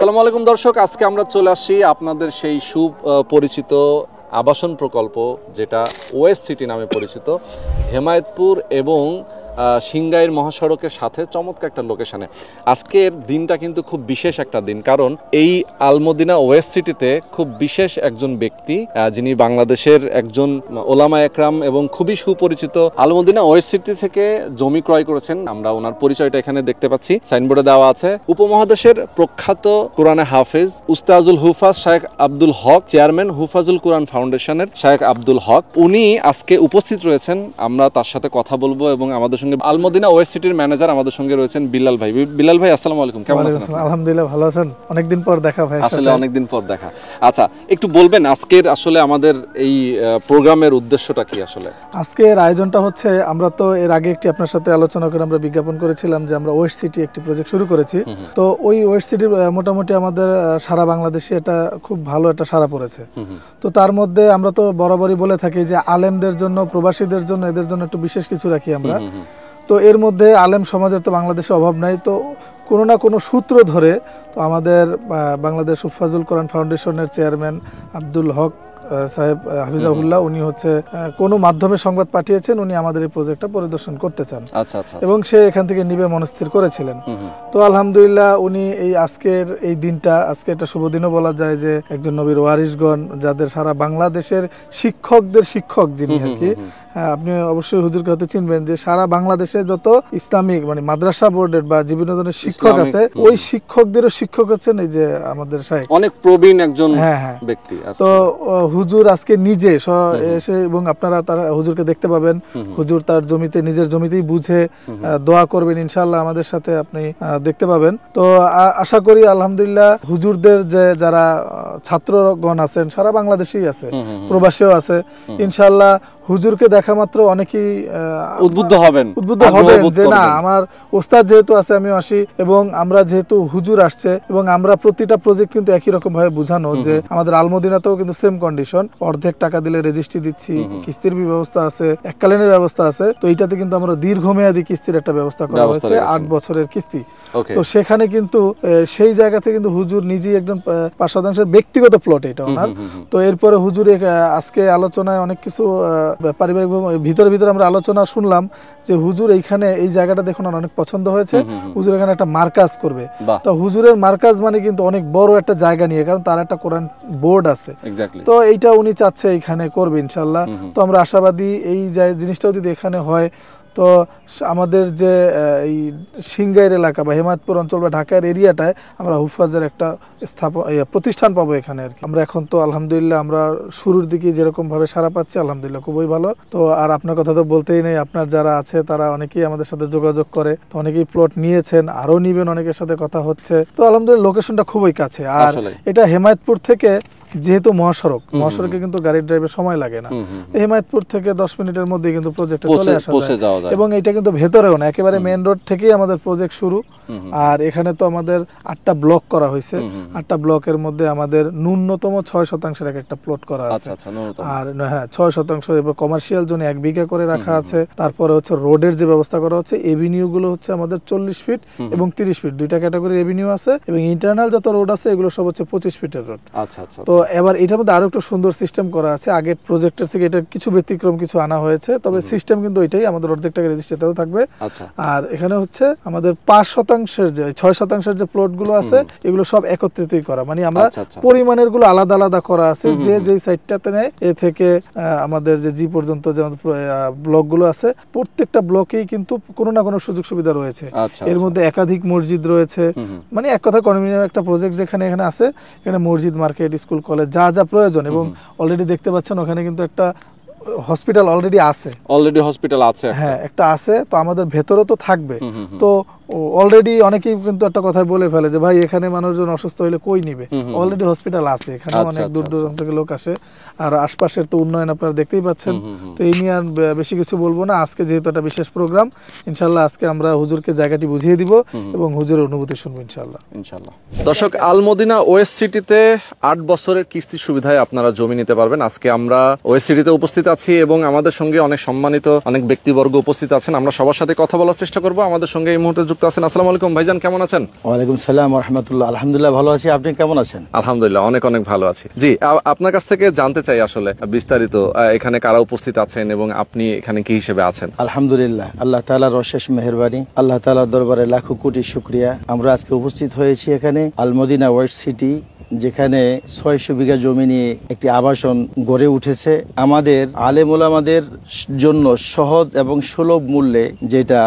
আসসালামু আলাইকুম দর্শক, আজকে আমরা চলে আসছি আপনাদের সেই সুপরিচিত আবাসন প্রকল্প যেটা ওয়েস্ট সিটি নামে পরিচিত, হেমায়েতপুর এবং সিংগাইর মহাসড়কের সাথে চমৎকার একটা লোকেশনে। আজকের দিনটা কিন্তু খুব বিশেষ একটা দিন, কারণ এই আলমদিনা ওয়েস্ট সিটিতে খুব বিশেষ একজন ব্যক্তি, যিনি বাংলাদেশের একজন ওলামা একরাম এবং খুবই সুপরিচিত, আলমদিনা ওয়েস্ট সিটি থেকে জমি ক্রয় করেছেন। আমরা ওনার পরিচয়টা এখানে দেখতে পাচ্ছি, সাইনবোর্ডে দেওয়া আছে। উপমহাদেশের প্রখ্যাত কোরআনে হাফেজ উস্তাজুল হুফাজ শায়েখ আব্দুল হক, চেয়ারম্যান হুফাজুল কোরআন ফাউন্ডেশনের শায়েখ আব্দুল হক, উনি আজকে উপস্থিত রয়েছেন। আমরা তার সাথে কথা বলবো এবং আমাদের সঙ্গে আলমদিনা ওয়েস্ট সিটির ম্যানেজার আমাদের সঙ্গে রয়েছেন বিলাল ভাই। বিলাল ভাই, আসসালামু আলাইকুম, কেমন আছেন? আলহামদুলিল্লাহ, ভালো আছেন। অনেকদিন পর দেখা ভাই, আসলে অনেকদিন পর দেখা। আচ্ছা, একটু বলবেন আজকের আসলে আমাদের এই প্রোগ্রামের উদ্দেশ্যটা কি? আসলে আজকের আয়োজনটা হচ্ছে, আমরা তো এর আগে একটি আপনার সাথে আলোচনা করে আমরা বিজ্ঞাপন করেছিলাম যে আমরা ওয়েস্ট সিটি একটি প্রজেক্ট শুরু করেছি। তো ওই ওয়েস্ট সিটির মোটামুটি আমাদের সারা বাংলাদেশে এটা খুব ভালো একটা সাড়া পড়েছে। তো তার মধ্যে আমরা তো বরাবরই বলে থাকি যে আলেমদের জন্য, প্রবাসীদের জন্য, এদের জন্য একটু বিশেষ কিছু রাখি আমরা। তো এর মধ্যে আলেম সমাজের তো বাংলাদেশে অভাব নাই। তো কোনো না কোনো সূত্র ধরে তো আমাদের বাংলাদেশ হুফাজুল কোরআন ফাউন্ডেশনের চেয়ারম্যান আব্দুল হক সাহেব হাফিজাহুল্লাহ, উনি হচ্ছে কোনো মাধ্যমে সংবাদ পাঠিয়েছেন, উনি আমাদের এই প্রজেক্টটা পরিদর্শন করতে চান। এবং সে এখান থেকে নিবে মনস্থির করেছিলেন। তো আলহামদুলিল্লাহ উনি এই আজকের এই দিনটা, আজকে একটা শুভ দিনও বলা যায় যে একজন নবীর ওয়ারিশগণ, যাদের সারা বাংলাদেশের শিক্ষকদের শিক্ষক যিনি আর কি, আপনি অবশ্যই হুজুরকে হয়তো চিনবেন, যে সারা বাংলাদেশে যত ইসলামিক মানে মাদ্রাসা বোর্ডের বা বিভিন্ন ধরনের শিক্ষক আছে, ওই শিক্ষকদেরও শিক্ষক হচ্ছেন এই যে আমাদের শাইখ, অনেক প্রবীণ একজন ব্যক্তি। তো হুজুর আজকে নিজে এসে, এবং আপনারা তার হুজুরকে দেখতে পাবেন, হুজুর তার জমিতে, নিজের জমিতেই বুঝে দোয়া করবেন ইনশাআল্লাহ, আমাদের সাথে আপনি দেখতে পাবেন। তো আশা করি আলহামদুলিল্লাহ হুজুরদের যে যারা ছাত্রগণ আছেন সারা বাংলাদেশেই আছে, প্রবাসীও আছে, ইনশাআল্লাহ হুজুরকে দেখা মাত্র অনেকেই উদ্বুদ্ধ হবেন যে না, আমার ওস্তাদ যেহেতু আছে আমিও আসি, এবং আমরা যেহেতু হুজুর আসছে, এবং আমরা প্রতিটা প্রজেক্ট কিন্তু একই রকম ভাবে বুঝানো যে আমাদের আলমদিনাতেও কিন্তু সেম কন্ডিশন, অর্ধেক টাকা দিলে রেজিস্ট্রি দিচ্ছি, কিস্তির ব্যবস্থা আছে, এককালীনের ব্যবস্থা আছে। তো এইটাতে কিন্তু আমরা দীর্ঘমেয়াদী কিস্তির একটা ব্যবস্থা করা হয়েছে, 8 বছরের কিস্তি। তো সেখানে কিন্তু সেই জায়গাতে কিন্তু হুজুর নিজেই একজন 5% ব্যক্তিগত প্লট এটা ওনার। তো এরপরে হুজুর আজকে আলোচনায় অনেক কিছু পারিবারিক ভিতরে আমরা আলোচনা শুনলাম যে হুজুর এইখানে এই জায়গাটা দেখুন অনেক পছন্দ হয়েছে, হুজুর এখানে একটা মার্কাজ করবে। তো হুজুরের মার্কাজ মানে কিন্তু অনেক বড় একটা জায়গা নিয়ে, কারণ তার একটা কোরআন বোর্ড আছে। তো এইটা উনি চাচ্ছে এইখানে করবে ইনশাল্লাহ। তো আমরা আশাবাদী এই জিনিসটাও যদি এখানে হয়, তো আমাদের যে এই সিংগাইর এলাকা বা হেমায়েতপুর অঞ্চল বা ঢাকার এরিয়াটায় আমরা হুফাজের একটা প্রতিষ্ঠান পাবো এখানে আর কি। আমরা এখন তো আলহামদুলিল্লাহ আমরা শুরুর দিকে যেরকম ভাবে সারা পাচ্ছি, আলহামদুলিল্লাহ খুবই ভালো। তো আর আপনার কথা তো বলতেই নেই, আপনার যারা আছে তারা অনেকেই আমাদের সাথে যোগাযোগ করে, তো অনেকেই প্লট নিয়েছেন, আরো নিবেন, অনেকের সাথে কথা হচ্ছে। তো আলহামদুলিল্লাহ লোকেশনটা খুবই কাছে। আর এটা হেমায়েতপুর থেকে যেহেতু মহাসড়কে কিন্তু গাড়ির ড্রাইভের সময় লাগে না, হেমায়েতপুর থেকে 10 মিনিটের মধ্যে কিন্তু প্রজেক্টে চলে আসা যায়। এবং এটা কিন্তু ভেতরেও না, একেবারে মেইন রোড থেকেই আমাদের প্রজেক্ট শুরু। আর এখানে তো আমাদের 8টা ব্লক করা হয়েছে, 8টা ব্লকের মধ্যে আমাদের ন্যূনতম 6% এক একটা প্লট করা আছে। আর হ্যাঁ, 6%। এবার কমার্শিয়াল জোনে 1 বিঘা করে রাখা আছে। তারপরে হচ্ছে রোডের যে ব্যবস্থা করা হচ্ছে, এভিনিউ গুলো হচ্ছে আমাদের 40 ফিট এবং 30 ফিট, দুইটা ক্যাটাগরি এভিনিউ আছে। এবং ইন্টারনাল যত রোড আছে এগুলো সব হচ্ছে 25 ফিটের রোড। তো এবার এটার মধ্যে আরো একটু সুন্দর সিস্টেম করা আছে, আগের প্রজেক্টের থেকে এটা কিছু ব্যতিক্রম কিছু আনা হয়েছে, তবে সিস্টেম কিন্তু ওইটাই, আমাদের অর্ধেক টাকা রেজিস্ট্রিতেও থাকবে। আর এখানে হচ্ছে আমাদের 5% যে 6% যে প্লট গুলো আছে এগুলো সব একত্রিতই করা, মানে আমরা পরিমাণের গুলো আলাদা আলাদা করা আছে, যে যেই সাইডটাতে নেয় এ থেকে আমাদের যে জি পর্যন্ত যে ব্লক গুলো আছে, প্রত্যেকটা ব্লকেই কিন্তু কোনো না কোনো সুযোগ সুবিধা রয়েছে। এর মধ্যে একাধিক মসজিদ রয়েছে, মানে এক কথা কনভিনিয়েন্ট একটা প্রজেক্ট যেখানে এখানে আছে, এখানে মসজিদ, মার্কেট, স্কুল, কলেজ যা যা প্রয়োজন। এবং অলরেডি দেখতে পাচ্ছেন ওখানে কিন্তু একটা হসপিটাল অলরেডি আছে, হ্যাঁ একটা আছে। তো আমাদের ভেতরে তো থাকবে। তো অলরেডি অনেকেই কিন্তু একটা কথা বলে ফেলে যে ভাই এখানে মানুষজন অসুস্থ হলে কই নিবে, অলরেডি হসপিটাল আছে এখানে, অনেক দূর দূরান্ত থেকে লোক আসে। আর আশপাশের তো উন্নয়ন আপনারা দেখতেই পাচ্ছেন। তো এই নিয়ে আর বেশি কিছু বলবো না, আজকে যেহেতু একটা বিশেষ প্রোগ্রাম, ইনশাল্লাহ আজকে আমরা হুজুরকে জায়গাটি বুঝিয়ে দিব এবং হুজুরের অনুভূতি শুনবো ইনশাল্লাহ। দর্শক, আলমদিনা ওয়েস্ট সিটিতে 8 বছরের কিস্তি সুবিধায় আপনারা জমি নিতে পারবেন। আজকে আমরা ওয়েস্ট সিটিতে উপস্থিত আছি এবং আমাদের সঙ্গে অনেক সম্মানিত অনেক ব্যক্তিবর্গ উপস্থিত আছেন। আমরা সবার সাথে কথা বলার চেষ্টা করব। আমাদের সঙ্গে এই মুহূর্তে যুক্ত যুক্ত আছেন। আসসালামু আলাইকুম ভাইজান, কেমন আছেন? ওয়ালাইকুম সালাম ওয়া রাহমাতুল্লাহ। আলহামদুলিল্লাহ ভালো আছি, আপনি কেমন আছেন? আলহামদুলিল্লাহ অনেক অনেক ভালো আছি। জি, আপনার কাছ থেকে জানতে চাই আসলে বিস্তারিত এখানে কারা উপস্থিত আছেন এবং আপনি এখানে কি হিসেবে আছেন? আলহামদুলিল্লাহ, আল্লাহ তাআলার অশেষ মেহেরবানি, আল্লাহ তাআলার দরবারে লাখো কোটি শুকরিয়া। আমরা আজকে উপস্থিত হয়েছি এখানে আল মদিনা ওয়ার্ল্ড সিটি, যেখানে 600 বিঘা জমি নিয়ে একটি আবাসন গড়ে উঠেছে আমাদের আলেম ওলামাদের জন্য সহজ এবং সুলভ মূল্যে, যেটা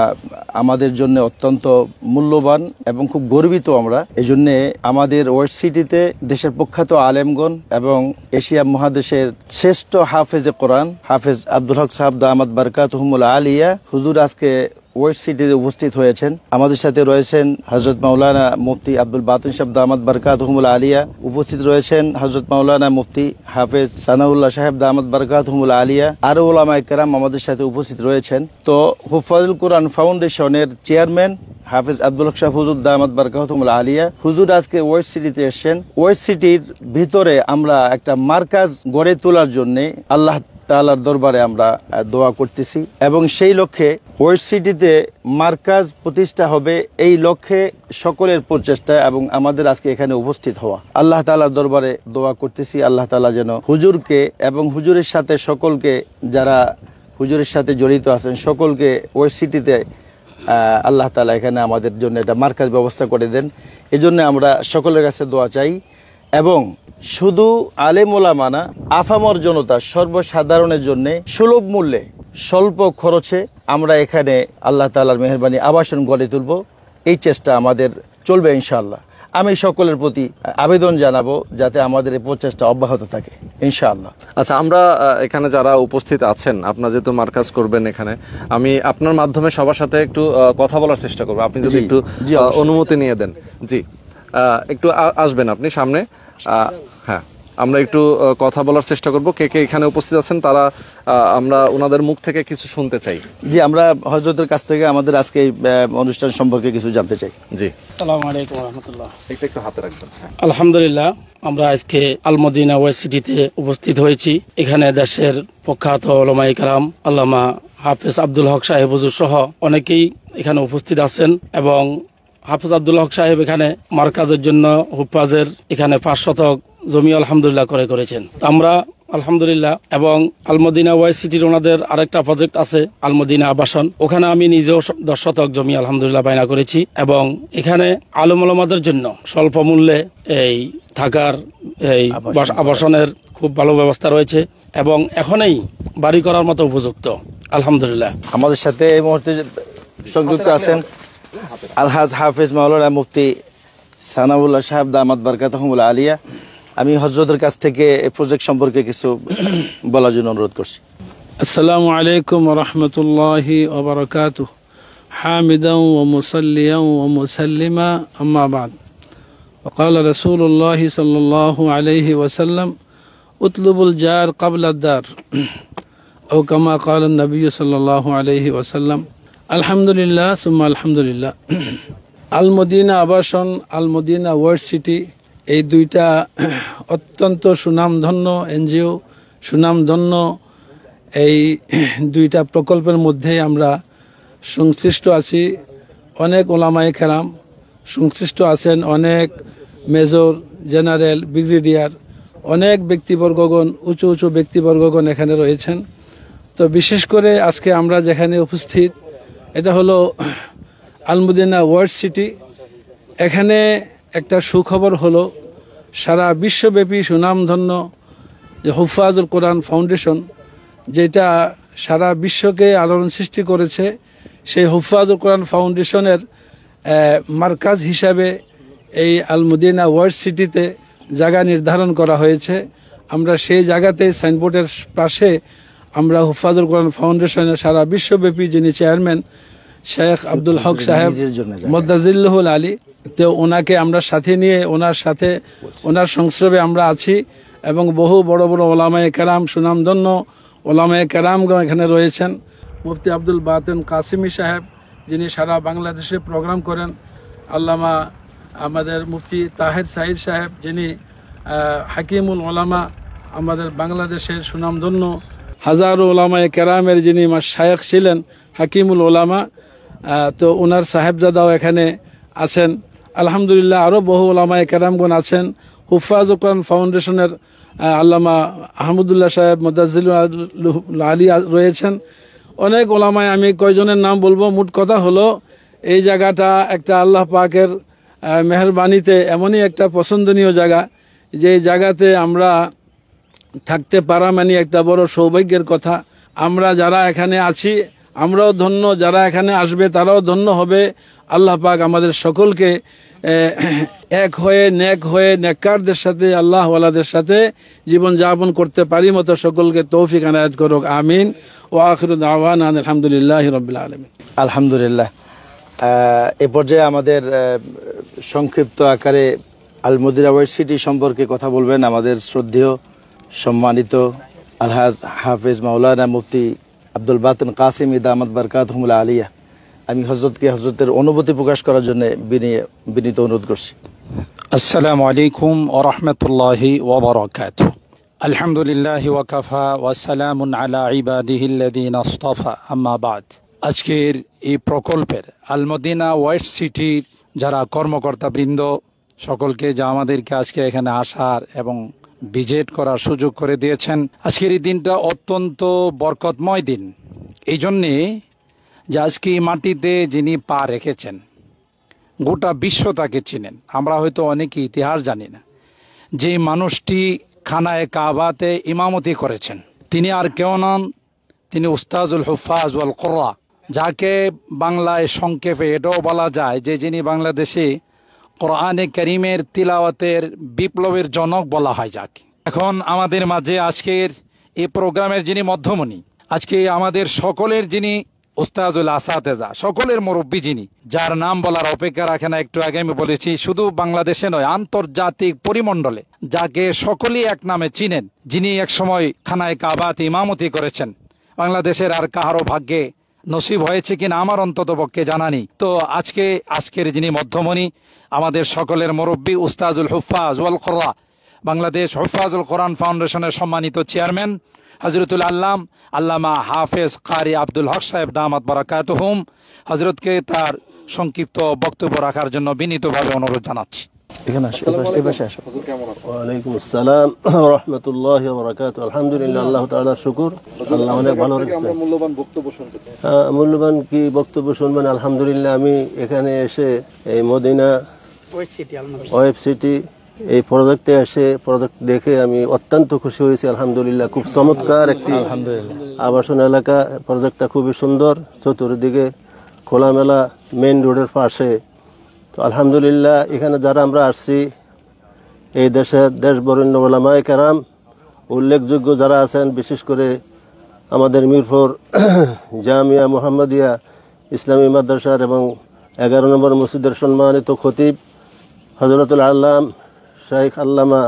আমাদের জন্য অত্যন্ত মূল্যবান এবং খুব গর্বিত আমরা। এজন্য আমাদের ওয়ার্ল্ড সিটিতে দেশের প্রখ্যাত আলেমগণ এবং এশিয়া মহাদেশের শ্রেষ্ঠ হাফেজে কোরআন হাফেজ আব্দুল হক সাহেব দামাত বারকাতুহুমুল আলিয়া হুজুর আজকে ওয়ার্ল্ড সিটিতে উপস্থিত হয়েছেন। আমাদের সাথে রয়েছেন হযরত মাওলানা মুফতি আব্দুল বাতিন সাহেব দামাত বারকাতুহুমুল আলিয়া, উপস্থিত রয়েছেন হযরত মাওলানা মুফতি হাফেজ সানাউল্লাহ সাহেব দামাত বারকাতুহুমুল আলিয়া, আরো ওলামায়ে কেরাম আমাদের সাথে উপস্থিত রয়েছেন। তো হুফাজুল কোরআন ফাউন্ডেশনের চেয়ারম্যান হাফেজ আব্দুল হক সাহেব হুজুর দামাত বারকাতুহুমুল আলিয়া হুজুর আজকে ওয়ার্ল্ড সিটিতে এসেছেন। ওয়ার্ল্ড সিটির ভিতরে আমরা একটা মার্কাজ গড়ে তোলার জন্য আল্লাহ তাআলার দরবারে আমরা দোয়া করতেছি এবং সেই লক্ষ্যে ওয়ার্ল্ড সিটিতে মার্কাজ প্রতিষ্ঠা হবে, এই লক্ষ্যে সকলের প্রচেষ্টা এবং আমাদের আজকে এখানে উপস্থিত হওয়া। আল্লাহ তাআলার দরবারে দোয়া করতেছি আল্লাহ তাআলা যেন হুজুরকে এবং হুজুরের সাথে সকলকে, যারা হুজুরের সাথে জড়িত আছেন সকলকে ওয়ার্ল্ড সিটিতে আল্লাহ তাআলা এখানে আমাদের জন্য একটা মার্কাজ ব্যবস্থা করে দেন। এজন্য আমরা সকলের কাছে দোয়া চাই এবং শুধু আলেম ওলামা না, আফামর জনতা সর্বসাধারণের জন্য সুলভ মূল্যে স্বল্প খরচে আমরা এখানে আল্লাহ তাআলার মেহেরবানি আবাসন গড়ে তুলব, এই চেষ্টা আমাদের চলবে ইনশাআল্লাহ। আমি সকলের প্রতি আবেদন জানাবো যাতে আমাদের এই প্রচেষ্টা অব্যাহত থাকে ইনশাআল্লাহ। আচ্ছা, আমরা এখানে যারা উপস্থিত আছেন, আপনারা যেহেতু মার্কাজ করবেন এখানে, আমি আপনার মাধ্যমে সবার সাথে একটু কথা বলার চেষ্টা করবো, আপনি যদি একটু অনুমতি নিয়ে দেন। জি, একটু আসবেন আপনি সামনে। হ্যাঁ, আমরা একটু কথা বলার চেষ্টা করব। কে কে এখানে উপস্থিত আছেন তারা আমরা ওনাদের মুখ থেকে কিছু শুনতে চাই। জি, আমরা হযরতের কাছ থেকে আমাদের আজকে অনুষ্ঠান সম্পর্কে কিছু জানতে চাই। জি, আসসালামু আলাইকুম ওয়া রাহমাতুল্লাহ। একটু হাতে রাখবেন। আলহামদুলিল্লাহ, আমরা আজকে আল মদিনা ওয়ার্ল্ড সিটিতে উপস্থিত হয়েছি। এখানে দেশের প্রখ্যাত উলামায়ে কেরাম আল্লামা হাফেজ আব্দুল হক সাহেব হুজুর সহ অনেকেই এখানে উপস্থিত আছেন এবং হাফেজ আব্দুল হক সাহেব এখানে মার্কাজের জন্য হুফাজের এখানে 5 শতক জমি আলহামদুলিল্লাহ করেছেন। আমরা আলহামদুলিল্লাহ এবং আলমদিনা ওয়াইস সিটির ওনাদের আরেকটা প্রজেক্ট আছে আলমদিনা আবাসন, ওখানে আমি নিজেও 10 শতক জমি আলহামদুলিল্লাহ বায়না করেছি এবং এখানে আলেম ওলামাদের জন্য স্বল্প মূল্যে এই থাকার এই আবাসনের খুব ভালো ব্যবস্থা রয়েছে এবং এখনই বাড়ি করার মতো উপযুক্ত আলহামদুলিল্লাহ। আমাদের সাথে এই মুহূর্তে সংযুক্ত আছেন আলহাজ হাফেজ মাওলানা মুফতি সানাউল্লাহ সাহেব দামাত বারকাতুহুমুল আলিয়া। আমি হযরতের কাছ থেকে এই প্রজেক্ট সম্পর্কে কিছু বলার জন্য অনুরোধ করছি। আসসালামু আলাইকুম ওয়া রাহমাতুল্লাহি ওয়া বারাকাতুহু। হামিদান ওয়া মুসাল্লিয়ান ওয়া মুসাল্লিমা, আম্মা বা'দ। وقال رسول الله صلى الله عليه وسلم اطلبوا الجار قبل الدار أو كما قال النبي صلى الله عليه وسلم। আলহামদুলিল্লাহ সুম্মা আলহামদুলিল্লাহ। আল মদিনা আবাসন, আল মদিনা ওয়ার্ল্ড সিটি, এই দুইটা অত্যন্ত সুনামধন্য এনজিও, সুনামধন্য এই দুইটা প্রকল্পের মধ্যে আমরা সংশ্লিষ্ট আছি। অনেক ওলামায়ে কেরাম সংশ্লিষ্ট আছেন, অনেক মেজর, জেনারেল, ব্রিগেডিয়ার, অনেক ব্যক্তিবর্গগণ, উঁচু উঁচু ব্যক্তিবর্গগণ এখানে রয়েছেন। তো বিশেষ করে আজকে আমরা যেখানে উপস্থিত, এটা হলো আলমদিনা ওয়ার্ল্ড সিটি। এখানে একটা সুখবর হলো, সারা বিশ্বব্যাপী সুনামধন্য যে হুফাজুল কোরআন ফাউন্ডেশন, যেটা সারা বিশ্বকে আলোড়ন সৃষ্টি করেছে, সেই হুফাজুল কোরআন ফাউন্ডেশনের মার্কাজ হিসাবে এই আলমদিনা ওয়ার্ল্ড সিটিতে জায়গা নির্ধারণ করা হয়েছে। আমরা সেই জায়গাতে সাইনবোর্ডের পাশে আমরা হুফাজুল কোরআন ফাউন্ডেশনের সারা বিশ্বব্যাপী যিনি চেয়ারম্যান শেখ আব্দুল হক সাহেব মদ্দাজিল্লাহুল আলী, তো ওনাকে আমরা সাথে নিয়ে ওনার সংস্রবে আমরা আছি এবং বহু বড় বড় ওলামায়ে কেরাম, সুনামধন্য ওলামায়ে কেরামগণ এখানে রয়েছেন। মুফতি আব্দুল বাতিন কাসিমি সাহেব, যিনি সারা বাংলাদেশে প্রোগ্রাম করেন, আল্লামা আমাদের মুফতি তাহের সাইদ সাহেব, যিনি হাকিমুল ওলামা, আমাদের বাংলাদেশের সুনামধন্য হাজারো ওলামায়ে কেরামের যিনি শায়েখ ছিলেন, হাকিমুল ওলামা, তো ওনার সাহেবজাদাও এখানে আছেন। আলহামদুলিল্লাহ আরো বহু ওলামায়ে কেরামগণ আছেন। হুফাজ কোরআন ফাউন্ডেশনের আল্লামা আহমদুল্লাহ সাহেব মুদাজ্জিল আলী রয়েছেন, অনেক ওলামায়। আমি কয়জনের নাম বলবো, মোট কথা হলো এই জায়গাটা একটা আল্লাহ পাকের মেহেরবানিতে এমনই একটা পছন্দনীয় জায়গা, যে জায়গাতে আমরা থাকতে পারা মানে একটা বড় সৌভাগ্যের কথা। আমরা যারা এখানে আছি আমরাও ধন্য, যারা এখানে আসবে তারাও ধন্য হবে। আল্লাহ পাক আমাদের সকলকে এক হয়ে নেককারদের সাথে, আল্লাহ ওয়ালাদের সাথে জীবন যাপন করতে পারি মতো সকলকে তৌফিক আনায়াত করুক, আমিন। ওয়া আখিরু দাওয়ানা আলহামদুলিল্লাহি রাব্বিল আলামিন। আলহামদুলিল্লাহ। এ পর্যায়ে আমাদের সংক্ষিপ্ত আকারে আল মদিনা ইউনিভার্সিটি সম্পর্কে কথা বলবেন আমাদের শ্রদ্ধেয় সম্মানিত আলহাজ হাফেজ মাওলানা মুফতি আব্দুল বাতিন কাসিমি দামাত বারকাতুহুল আলিয়া। আমি হযরতের অনুভূতি প্রকাশ করার জন্য বিনীত অনুরোধ করছি। আসসালামু আলাইকুম ওয়া রাহমাতুল্লাহি ওয়া বারাকাতুহু। আলহামদুলিল্লাহি ওয়া কাফা ওয়া সালামুন আলা ইবাদিহিল্লাযীনা ইসতাফা, আম্মা বাদ। আজকের এই প্রকল্পের আল মদিনা ইউনিভার্সিটির যারা কর্মকর্তা বৃন্দ সকলকে, যা আমাদেরকে আজকে এখানে আসার এবং ভিজিট করার সুযোগ করে দিয়েছেন। আজকের এই দিনটা অত্যন্ত বরকতময় দিন, এই জন্যে যে আজকে এই মাটিতে যিনি পা রেখেছেন গোটা বিশ্ব তাকে চিনেন। আমরা হয়তো অনেকে ইতিহাস জানি না। যে মানুষটি খানায়ে কাবাতে ইমামতি করেছেন তিনি আর কেউ নন, তিনি উস্তাজুল হুফাজ ওয়াল কুররা, যাকে বাংলায় সংক্ষেপে এটাও বলা যায় যে যিনি বাংলাদেশে কোরআনে কারীমের তিলাওয়াতের বিপ্লবের জনক বলা হয় যাকে। এখন আমাদের মাঝে আজকের এই প্রোগ্রামের যিনি মধ্যমণি, আজকে আমাদের সকলের যিনি উস্তাজুল আসাতেজা, সকলের মুরব্বী, যিনি যার নাম বলার অপেক্ষা রাখে না। একটু আগে আমি বলেছি শুধু বাংলাদেশে নয়, আন্তর্জাতিক পরিমণ্ডলে যাকে সকলেই এক নামে চিনেন, যিনি একসময় খানায়ে কাবাতে ইমামতি করেছেন। বাংলাদেশের আর কাহারও ভাগ্যে নসিব হয়েছে কিনা আমার অন্তত পক্ষে জানা নেই। তো আজকের যিনি মধ্যমণি, আমাদের সকলের মুরব্বী উস্তাজুল হুফাজ ওয়াল কুররা, বাংলাদেশ হুফাজুল কোরআন ফাউন্ডেশনের সম্মানিত চেয়ারম্যান হযরতুল আল্লামা হাফেজ কারি আব্দুল হক সাহেব দামাত বারাকাতুহুম, হযরতকে তার সংক্ষিপ্ত বক্তব্য রাখার জন্য বিনীতভাবে অনুরোধ জানাচ্ছি। এখানে আসো, এই পাশে আসো। ওয়ালাইকুম আসসালাম ওয়া রাহমাতুল্লাহি ওয়া বারাকাতুহু। আলহামদুলিল্লাহ, আল্লাহ তাআলার শুকর, আল্লাহ অনেক ভালো রেখেছেন। মূল্যবান বক্তব্য শুনতে, মূল্যবান কি বক্তব্য শুনবেন? আলহামদুলিল্লাহ, আমি এখানে এসে এই মদিনা ইউনিভার্সিটি এই প্রজেক্টে এসে প্রজেক্ট দেখে আমি অত্যন্ত খুশি হয়েছি। আলহামদুলিল্লাহ, খুব চমৎকার একটি আবাসন এলাকা। প্রজেক্টটা খুবই সুন্দর, চতুর্দিকে খোলামেলা, মেইন রোডের পাশে। তো আলহামদুলিল্লাহ, এখানে যারা আমরা আসছি, এই দেশ বরেণ্য ওলামায়ে কেরাম উল্লেখযোগ্য যারা আছেন, বিশেষ করে আমাদের মিরপুর জামিয়া মুহাম্মাদিয়া ইসলামী মাদ্রাসার এবং 11 নম্বর মসজিদের সম্মানিত খতিব হযরতুল আল্লাম শাইখ আল্লামা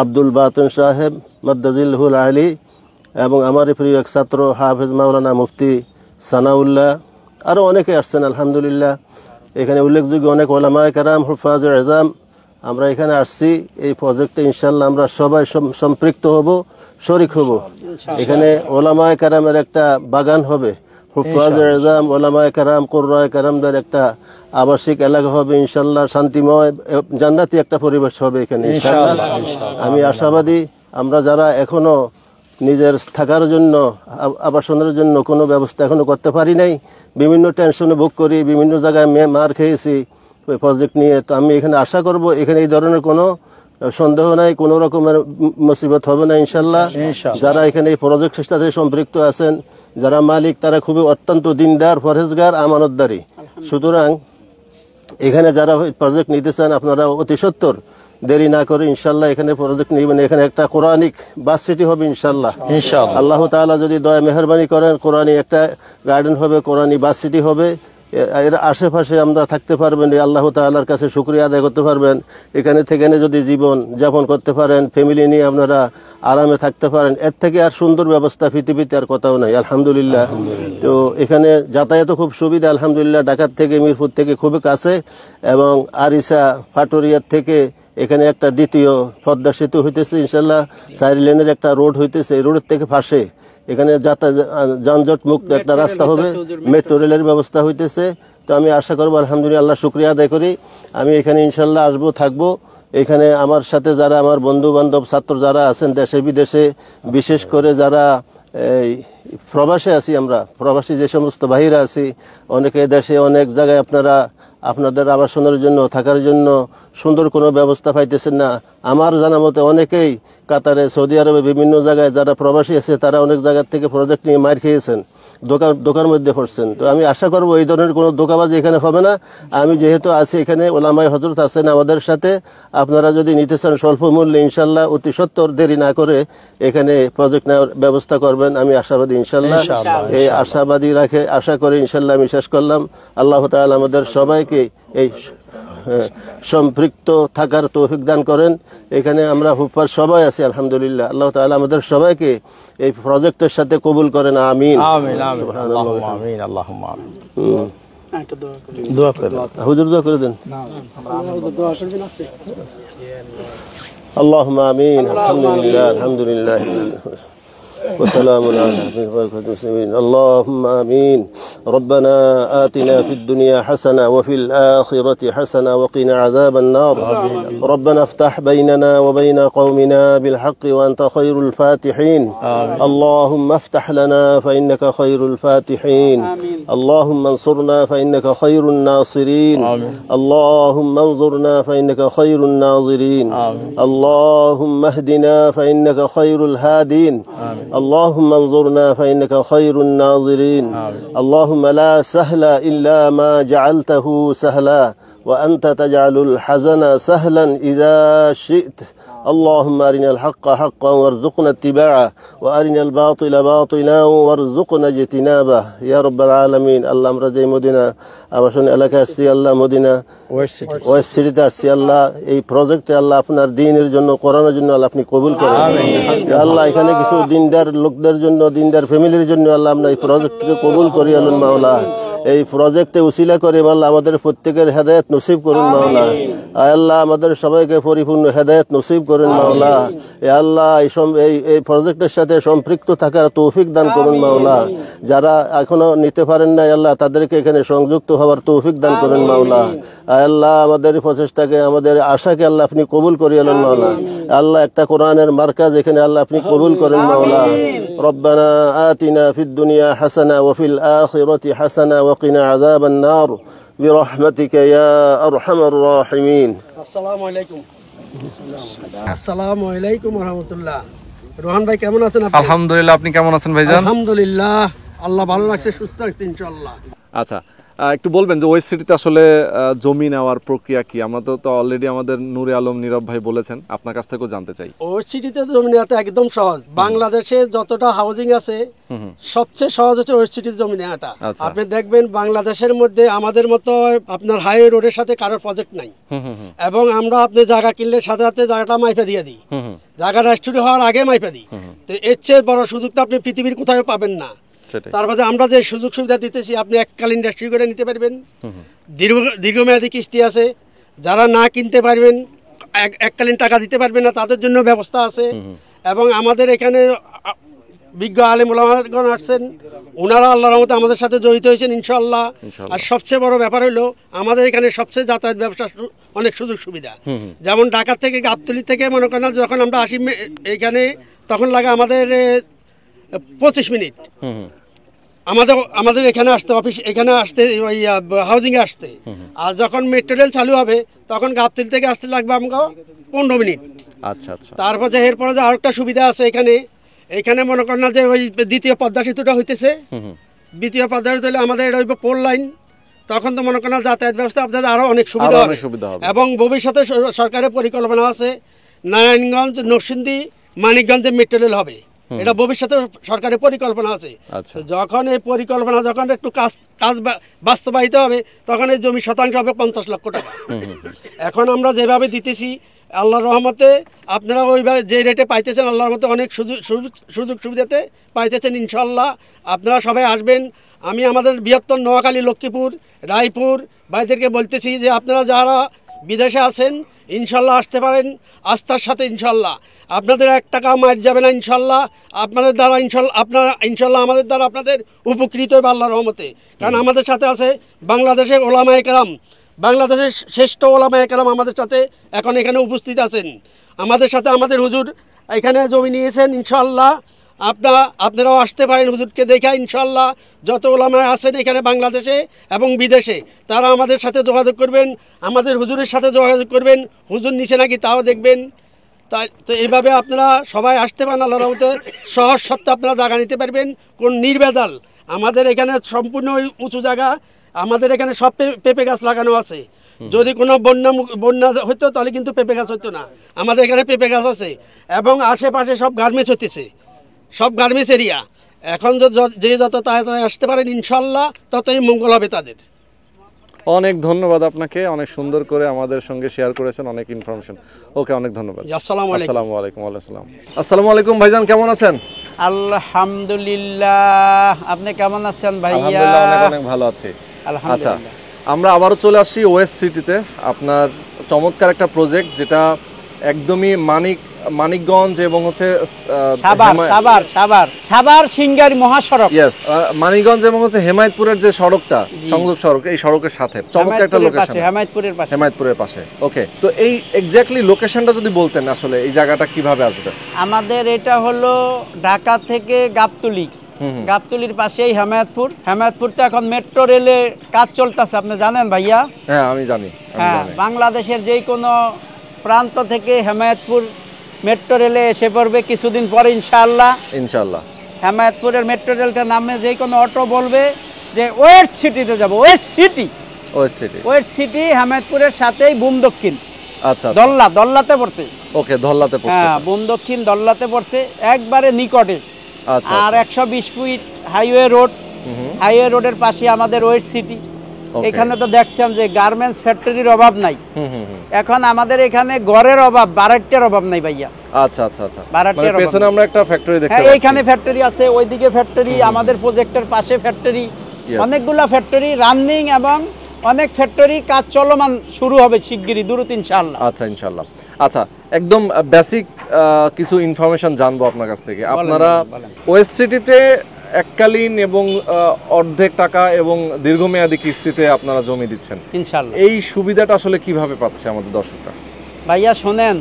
আব্দুল বাতিন সাহেব মাদ্দাজিল্লাহুল আলী, এবং আমার প্রিয় এক ছাত্র হাফেজ মাওলানা মুফতি সানাউল্লাহ, আরও অনেকে আসছেন। আলহামদুলিল্লাহ, এখানে উল্লেখযোগ্য অনেক ওলামায়ে কেরাম, হুফাজ এজাম, আমরা এখানে আসছি। এই প্রজেক্টে ইনশাল্লাহ আমরা সবাই সম্পৃক্ত হব, শরিক হব। এখানে ওলামায়ে কেরামের একটা বাগান হবে, হুফাজ এজাম, ওলামায়ে কেরাম, কুররায়ে কেরামদের একটা আবাসিক এলাকা হবে ইনশাল্লাহ। শান্তিময় জান্নাতি একটা পরিবেশ হবে এখানে ইনশাল্লাহ। আমি আশাবাদী, আমরা যারা এখনো নিজের থাকার জন্য, আবাসনের জন্য কোনো ব্যবস্থা এখনো করতে পারি নাই, বিভিন্ন টেনশনে ভোগ করি, বিভিন্ন জায়গায় মার খেয়েছি ওই প্রজেক্ট নিয়ে। তো আমি এখানে আশা করব এখানে এই ধরনের কোনো সন্দেহ নাই, কোনো রকমের মুসিবত হবে না ইনশাল্লাহ। যারা এখানে এই প্রজেক্টের সাথে সম্পৃক্ত আছেন, যারা মালিক, তারা খুবই অত্যন্ত দিনদার, পরহেজগার, আমানতদারি। সুতরাং এখানে যারা প্রজেক্ট নিতে চান, আপনারা অতি সত্বর দেরি না করে ইনশাল্লাহ এখানে প্রজেক্ট নেবেন। এখানে একটা কোরআনিক বাস সিটি হবে ইনশাল্লাহ। আল্লাহ তাআলা যদি দয়া মেহেরবানি করেন, কোরআনি একটা গার্ডেন হবে, কোরআনি বাস সিটি হবে। এর আশেপাশে আমরা থাকতে পারবেন, আল্লাহ তাআলার কাছে শুকরিয়া আদায় করতে পারবেন। এখানে থেকে যদি জীবন যাপন করতে পারেন, ফ্যামিলি নিয়ে আপনারা আরামে থাকতে পারেন, এর থেকে আর সুন্দর ব্যবস্থা পৃথিবীতে আর কোথাও নাই আলহামদুলিল্লাহ। তো এখানে যাতায়াত খুব সুবিধা আলহামদুলিল্লাহ, ঢাকার থেকে, মিরপুর থেকে খুবই কাছে, এবং আরিসা ফাটুরিয়ার থেকে এখানে একটা দ্বিতীয় পদ্মা সেতু হইতেছে ইনশাল্লাহ, 4 লেনের একটা রোড হইতেছে, এই রোডের থেকে পাশে এখানে যানজট মুক্ত একটা রাস্তা হবে, মেট্রো রেলের ব্যবস্থা হইতেছে। তো আমি আশা করবো, আলহামদুলিল্লাহ, আল্লাহ শুকরিয়া আদায় করি। আমি এখানে ইনশাল্লাহ আসবো, থাকবো। এখানে আমার সাথে যারা আমার বন্ধু বান্ধব ছাত্র যারা আছেন দেশে বিদেশে, বিশেষ করে যারা এই প্রবাসে আছি, আমরা প্রবাসী যে সমস্ত ভাইরা আছি, অনেকে দেশে অনেক জায়গায় আপনাদের আবাসনের জন্য, থাকার জন্য সুন্দর কোনো ব্যবস্থা পাইতেছেন না। আমার জানা মতে অনেকেই কাতারে, সৌদি আরবে, বিভিন্ন জায়গায় যারা প্রবাসী আছে তারা অনেক জায়গার থেকে প্রজেক্ট নিয়ে মার খেয়েছেন, দোকান মধ্যে পড়ছেন। তো আমি আশা করব এই ধরনের কোনো ধোঁকাবাজি এখানে হবে না। আমি যেহেতু আছি এখানে, ওলামায়ে হযরত আছেন আমাদের সাথে, আপনারা যদি নিতে চান স্বল্প মূল্যে ইনশাল্লাহ অতি সত্বর দেরি না করে এখানে প্রজেক্ট নেওয়ার ব্যবস্থা করবেন। আমি আশাবাদী ইনশাল্লাহ। এই আশাবাদী আশা করে ইনশাল্লাহ আমি শেষ করলাম। আল্লাহ তাআলা আমাদের সবাইকে এই সম্পৃক্ত থাকার তৌফিক দান করেন। এখানে আমরা হুফাজ সবাই আছি আলহামদুলিল্লাহ। আল্লাহ তাআলা আমাদের সবাইকে এই প্রজেক্টের সাথে কবুল করেন। আমিন আমিন আমিন আল্লাহুম্মা আমিন আল্লাহুম্মা আমিন। দোয়া করেন, হুজুর দোয়া করে দেন। আল্লাহুম্মা আমিন। আলহামদুলিল্লাহ আলহামদুলিল্লাহ وسلام على المرسلين. اللهم آمين. ربنا آتنا في الدنيا حسنة وفي الآخرة حسنة وقنا عذاب النار. ربنا افتح بيننا وبين قومنا بالحق وأنت خير الفاتحين. اللهم افتح لنا فإنك خير الفاتحين. اللهم انصرنا فإنك خير الناصرين. اللهم انظرنا فإنك خير الناظرين. اللهم اهدنا فإنك خير الهادين. اللهم انظرنا فإنك خير الناظرين. اللهم لا سهل إلا ما جعلته سهلا وأنت تجعل الحزن سهلا إذا شئت. اللهم أرنا الحق حقا وارزقنا اتباعه وأرنا الباطل باطلا وارزقنا اجتنابه يا رب العالمين. الله مرجع مدينة আবাসন এলাকা আসছি, আল্লাহ মদিনা ওয়েস্ট সিটিতে আসছি, আল্লাহ এই প্রজেক্টে আল্লাহ আপনার দ্বীনের জন্য, কোরআনের জন্য আল্লাহ আপনি কবুল করেন। আল্লাহ এখানে কিছু দিনদার লোকদের জন্য, দিনদার ফ্যামিলির জন্য আল্লাহ আমরা এই প্রজেক্টকে কবুল করি আলুন মাওলা। এই প্রজেক্টে উসিলা করে আল্লাহ আমাদের প্রত্যেকের হেদায়েত নসিব করুন মাওলা। আল্লাহ আমাদের সবাইকে পরিপূর্ণ হেদায়েত নসিব করুন মাওলা। আল্লাহ এই প্রজেক্টের সাথে সম্পৃক্ত থাকার তৌফিক দান করুন মাওলা। যারা এখনো নিতে পারেন না আল্লাহ তাদেরকে এখানে সংযুক্ত হওয়ার তৌফিক দান করুন মাওলা। আল্লাহ আমাদের প্রচেষ্টাকে, আমাদের আশাকে আল্লাহ আপনি কবুল করিয়ালেন মাওলা। আল্লাহ একটা কোরআনের মার্কাজ এখানে আল্লাহ আপনি কবুল করেন মাওলা। রব্বানা আতিনা ফিদ দুনিয়া হাসানা ওয়া ফিল আখিরাতি হাসানা ওয়া কিনা আযাবান নার বিরহমাতিকা ইয়া আরহামার রাহিমিন। আসসালামু আলাইকুম। আসসালামু আলাইকুম ওয়া রাহমাতুল্লাহ। রোহান ভাই কেমন আছেন আপনি? আলহামদুলিল্লাহ, আপনি কেমন আছেন ভাইজান? আলহামদুলিল্লাহ, আল্লাহ ভালো রাখছে, সুস্থ রাখছে ইনশাআল্লাহ। আচ্ছা, একটু বলবেন যে ওয়েস্ট সিটিতে আসলে জমি নেওয়ার প্রক্রিয়া কি? আমাদের তো অলরেডি আমাদের নূরে আলম নীরব ভাই বলেছেন, আপনার কাছ থেকেও জানতে চাই। ওয়েস্ট সিটিতে জমি নেওয়াটা একদম সহজ। বাংলাদেশে যতটা হাউজিং আছে সবচেয়ে সহজ হচ্ছে ওয়েস্ট সিটির জমি নেওয়াটা। আপনি দেখবেন বাংলাদেশের মধ্যে আমাদের মতো আপনার হাইওয়ে রোডের সাথে কারোর প্রজেক্ট নাই, এবং আমরা আপনি জায়গা কিনলে সাথে সাথে জায়গাটা মাইপা দিয়ে দিই, জায়গা রেজিস্ট্রি হওয়ার আগে মাইপা দিই। তো এর চেয়ে বড় সুযোগটা আপনি পৃথিবীর কোথাও পাবেন না। তারপরে আমরা যে সুযোগ সুবিধা দিতেছি, আপনি এককালীন রেজিস্ট্রি করে নিতে পারবেন, দীর্ঘমেয়াদী কিস্তি আছে, যারা না কিনতে পারবেন, এককালীন টাকা দিতে পারবেন না, তাদের জন্য ব্যবস্থা আছে। এবং আমাদের এখানে বিজ্ঞ আলেম ওলামাগণ আসছেন, ওনারা আল্লাহর রহমতে আমাদের সাথে জড়িত হয়েছেন ইনশাআল্লাহ। আর সবচেয়ে বড় ব্যাপার হলো আমাদের এখানে সবচেয়ে যাতায়াত ব্যবসা অনেক সুযোগ সুবিধা। যেমন ঢাকা থেকে, গাবতলী থেকে মনে করেন যখন আমরা আসি এখানে, তখন লাগে আমাদের 25 মিনিট আমাদের এখানে আসতে, অফিস এখানে আসতে, ওই হাউজিংয়ে আসতে। আর যখন মেট্রো রেল চালু হবে তখন গাবতলী থেকে আসতে লাগবে আমাকে 15 মিনিট। আচ্ছা আচ্ছা। তারপর যে এরপরে যে আরেকটা সুবিধা আছে এখানে মনে করেন না যে ওই দ্বিতীয় পদ্মা সেতুটা হইতেছে, দ্বিতীয় পদ্মা সেতু হলে আমাদের ওই পোল লাইন, তখন তো মনে করেন যাতায়াত ব্যবস্থা আপনাদের আরো অনেক সুবিধা হবে। এবং ভবিষ্যতে সরকারের পরিকল্পনা আছে নারায়ণগঞ্জ, নরসিংদী, মানিকগঞ্জে মেট্রো রেল হবে, এটা ভবিষ্যতে সরকারের পরিকল্পনা আছে। যখন এই পরিকল্পনা যখন একটু কাজ বাস্তবায়িত হবে, তখন এই জমি শতাংশ হবে 50 লক্ষ টাকা। এখন আমরা যেভাবে দিতেছি আল্লাহর রহমতে আপনারা ওইভাবে যে রেটে পাইতেছেন, আল্লাহর রহমতে অনেক সুযোগ সুবিধাতে পাইতেছেন ইনশাআল্লাহ। আপনারা সবাই আসবেন। আমি আমাদের বৃহত্তর নোয়াখালী, লক্ষ্মীপুর, রায়পুর ভাইদেরকে বলতেছি যে আপনারা যারা বিদেশে আছেন ইনশাল্লাহ আসতে পারেন আস্থার সাথে ইনশাল্লাহ। আপনাদের 1 টাকা মার যাবে না ইনশাল্লাহ। আপনাদের দ্বারা ইনশাল্লাহ আমাদের দ্বারা আপনাদের উপকৃত হবে আল্লাহর রহমতে। কারণ আমাদের সাথে আছে বাংলাদেশের ওলামায়ে কেরাম, বাংলাদেশের শ্রেষ্ঠ ওলামায়ে কেরাম আমাদের সাথে এখন এখানে উপস্থিত আছেন। আমাদের সাথে আমাদের হুজুর এখানে জমি নিয়েছেন ইনশাল্লাহ। আপনারাও আসতে পারেন হুজুরকে দেখা ইনশাল্লাহ। যত ওলামা আছেন এখানে বাংলাদেশে এবং বিদেশে তারা আমাদের সাথে যোগাযোগ করবেন, আমাদের হুজুরের সাথে যোগাযোগ করবেন, হুজুর নিচে নাকি তাও দেখবেন। তাই তো এইভাবে আপনারা সবাই আসতে পারেন আল্লাহর রহমতে। সহজ সত্ত্বে আপনারা জায়গা নিতে পারবেন কোন নির্ভেজাল। আমাদের এখানে সম্পূর্ণ উঁচু জায়গা, আমাদের এখানে সব পেঁপে গাছ লাগানো আছে। যদি কোনো বন্যা হতো তাহলে কিন্তু পেঁপে গাছ হতো না। আমাদের এখানে পেঁপে গাছ আছে এবং আশেপাশে সব গার্মেন্টস হতেছে, সব গার্মেন্টস এরিয়া। এখন যে যত তাড়াতাড়ি আসতে পারেন ইনশাল্লাহ ততই মঙ্গল হবে তাদের। অনেক ধন্যবাদ আপনাকে, অনেক সুন্দর করে আমাদের সঙ্গে শেয়ার করেছেন অনেক ইনফরমেশন। ওকে, অনেক ধন্যবাদ। আসসালামু আলাইকুম। আসসালামু আলাইকুম। ওয়ালাইকুম আসসালামু আলাইকুম। ভাইজান কেমন আছেন? আলহামদুলিল্লাহ, আপনি কেমন আছেন ভাইয়া? আলহামদুলিল্লাহ, অনেক অনেক ভালো আছি। আচ্ছা, আমরা আবারও চলে আসছি ওয়েস্ট সিটিতে। আপনার চমৎকার একটা প্রজেক্ট যেটা একদমই মানিকগঞ্জ এবং হচ্ছে সাভার সিংগাইর মহাসড়ক। ইয়েস, মানিকগঞ্জ এবং হচ্ছে হেমায়েতপুরের যে সড়কটা, সংযোগ সড়ক, এই সড়কের সাথে চমৎকার একটা লোকেশন, হেমায়েতপুরের পাশে। ওকে, তো এই এক্স্যাক্টলি লোকেশনটা যদি বলতেন, আসলে এই জায়গাটা কিভাবে আসবে? আমাদের এটা হলো ঢাকা থেকে গাবতলীর পাশেই হেমায়েতপুর তো এখন মেট্রো রেলে কাজ চলতেছে, আপনি জানেন ভাইয়া? হ্যাঁ, আমি জানি। হ্যাঁ, বাংলাদেশের যে কোনো প্রান্ত থেকে হেমায়েতপুর মেট্রো রেলে এসে পড়বে কিছুদিন পরে ইনশাআল্লাহ। হেমায়েতপুরের মেট্রো রেলটা নামে যে কোনো অটো বলবে যে ওয়েস্ট সিটিতে যাব। ওয়েস্ট সিটি হেমায়েতপুরের সাথেই বুম দক্ষিণ। আচ্ছা, দল্লাতে পড়ছে। ওকে, দল্লাতে পড়ছে। হ্যাঁ, বুম দক্ষিণ দল্লাতে পড়ছে, একবারে নিকটে। আর 120 ফিট হাইওয়ে রোডের পাশে আমাদের ওয়েস্ট সিটি। এখানে তো দেখছেন যে গার্মেন্টস ফ্যাক্টরির অভাব নাই। এখন আমাদের এখানে ঘরের অভাব, বারাট্টের অভাব নাই ভাইয়া। আচ্ছা, পেছনে আমরা একটা ফ্যাক্টরি দেখতে পাচ্ছি। হ্যাঁ, এইখানে ফ্যাক্টরি আছে, ওইদিকে ফ্যাক্টরি, আমাদের প্রজেক্টের পাশে ফ্যাক্টরি, অনেকগুলা ফ্যাক্টরি রানিং এবং অনেক ফ্যাক্টরি কাজ চলমান, শুরু হবে শিগগিরই দ্রুত ইনশাআল্লাহ। আচ্ছা, ইনশাআল্লাহ। আচ্ছা, একদম বেসিক কিছু ইনফরমেশন জানবো আপনার কাছ থেকে। আপনারা ওয়েস্ট সিটিতে এককালীন এবং অর্ধেক টাকা এবং দীর্ঘমেয়াদী কিস্তিতে আপনারা জমি দিচ্ছেন ইনশাআল্লাহ। এই সুবিধাটা আসলে কিভাবে পাচ্ছে আমাদের দর্শকরা? ভাইয়া শোনেন,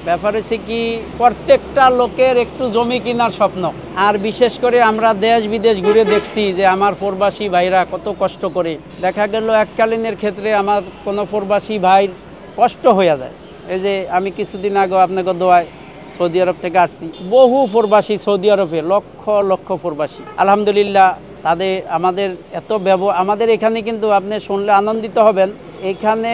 ব্যাপার হচ্ছে কি, প্রত্যেকটা লোকের একটু জমি কেনার স্বপ্ন। আর বিশেষ করে আমরা দেশ বিদেশ ঘুরে দেখছি যে আমার প্রবাসী ভাইরা কত কষ্ট করে। দেখা গেল এককালীনের ক্ষেত্রে আমার কোনো প্রবাসী ভাইর কষ্ট হয়ে যায়। এই যে আমি কিছুদিন আগে আপনাকে দোয়ায় সৌদি আরব থেকে আসছি, বহু প্রবাসী সৌদি আরবে, লক্ষ লক্ষ প্রবাসী। আলহামদুলিল্লাহ, আমাদের এত আমাদের এখানে কিন্তু আপনি শুনলে আনন্দিত হবেন, এখানে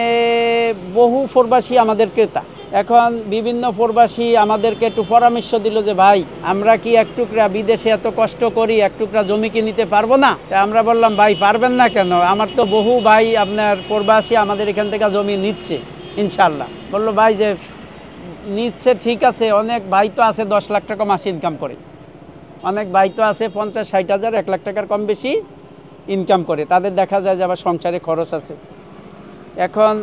বহু প্রবাসী আমাদের ক্রেতা। এখন বিভিন্ন প্রবাসী আমাদেরকে একটু পরামর্শ দিল যে ভাই, আমরা কি এক টুকরা বিদেশে এত কষ্ট করি, এক টুকরা জমি কি নিতে পারবো না? আমরা বললাম ভাই পারবেন না কেন, আমার তো বহু ভাই আপনার প্রবাসী আমাদের এখান থেকে জমি নিচ্ছে ইনশাআল্লাহ। বললো ভাই যে নিচ্ছে ঠিক আছে, অনেক ভাই তো আছে 10 লাখ টাকা মাসে ইনকাম করে, অনেক ভাই তো আছে 50-60 হাজার 1 লাখ টাকার কম বেশি ইনকাম করে, তাদের দেখা যায় যে আবার সংসারে খরচ আছে। এখন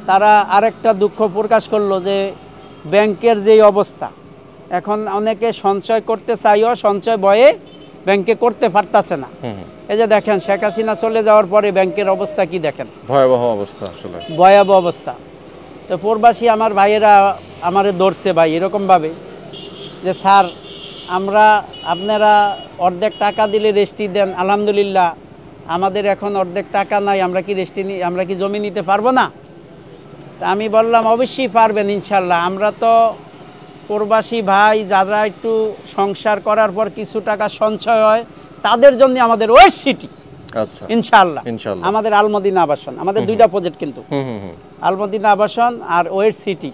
তারা আরেকটা দুঃখ প্রকাশ করলো যে ব্যাংকের যেই অবস্থা, এখন অনেকে সঞ্চয় করতে চাইও সঞ্চয় ভয়ে ব্যাংকে করতে পারতেছে না। এই যে দেখেন শেখ হাসিনা চলে যাওয়ার পরে ব্যাংকের অবস্থা কি দেখেন, ভয়াবহ অবস্থা, আসলে ভয়াবহ অবস্থা। তো প্রবাসী আমার ভাইয়েরা আমারে ধরছে ভাই এরকমভাবে যে স্যার আপনারা অর্ধেক টাকা দিলে রেস্টি দেন, আলহামদুলিল্লাহ আমাদের এখন অর্ধেক টাকা নাই, আমরা কি জমি নিতে পারবো না? তা আমি বললাম অবশ্যই পারবেন ইনশাল্লাহ। আমরা তো প্রবাসী ভাই যারা একটু সংসার করার পর কিছু টাকা সঞ্চয় হয় তাদের জন্য আমাদের ওয়েস্ট সিটি, আচ্ছা ইনশাআল্লাহ আমাদের আলমদিনা আবাসন, আমাদের দুইটা প্রজেক্ট কিন্তু, আলমদিনা আবাসন আর ওয়েস্ট সিটি।